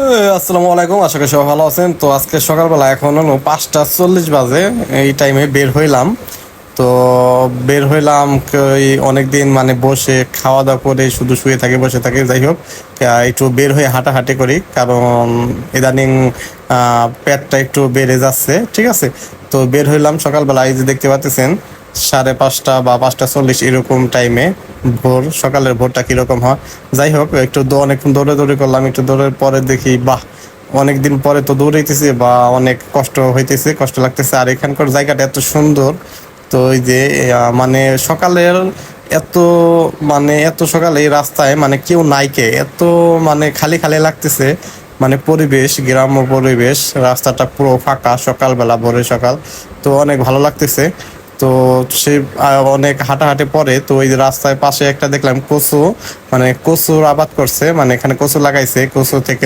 আসসালামু আলাইকুম, আশা করি সবাই ভালো আছেন। তো আজকে সকালবেলা এখন হলো 5:40 বাজে। এই টাইমে বের হইলাম। তো বের হইলাম অনেকদিন মানে বসে খাওয়া দাওয়া করে শুধু শুয়ে থাকি, বসে থাকি। যাই হোক, একটু বের হয়ে হাঁটাহাঁটি করি, কারণ ইদানিং পেটটা একটু বেড়ে যাচ্ছে। ঠিক আছে, তো বের হইলাম সকালবেলা। এই যে দেখতে পাচ্ছেন 5:30 বা 5:40 এরকম টাইমে ভোর, সকালের ভোরটা কিরকম হয়। যাই হোক, একটু অনেকক্ষণ দৌড়াদৌড়ি করলাম। একটু দৌড়ের পরে দেখি, বাহ, অনেকদিন পরে তো দৌড়াইতেছি, বা অনেক কষ্ট হইতেছে, কষ্ট লাগতেছে। আর এখানকার জায়গাটা এত সুন্দর। তো ওই যে মানে সকালের এত এত সকালে এই রাস্তায় মানে কেউ নাইকে, এত মানে খালি খালি লাগতেছে। মানে পরিবেশ, গ্রাম্য পরিবেশ, রাস্তাটা পুরো ফাঁকা সকালবেলা, ভোরে সকাল। তো অনেক ভালো লাগতেছে। তো সে অনেক হাঁটাহাঁটি পরে তো ওই যে রাস্তায় পাশে একটা দেখলাম কচু, মানে কচুর আবাদ করছে, মানে এখানে কচু লাগাইছে। কচু থেকে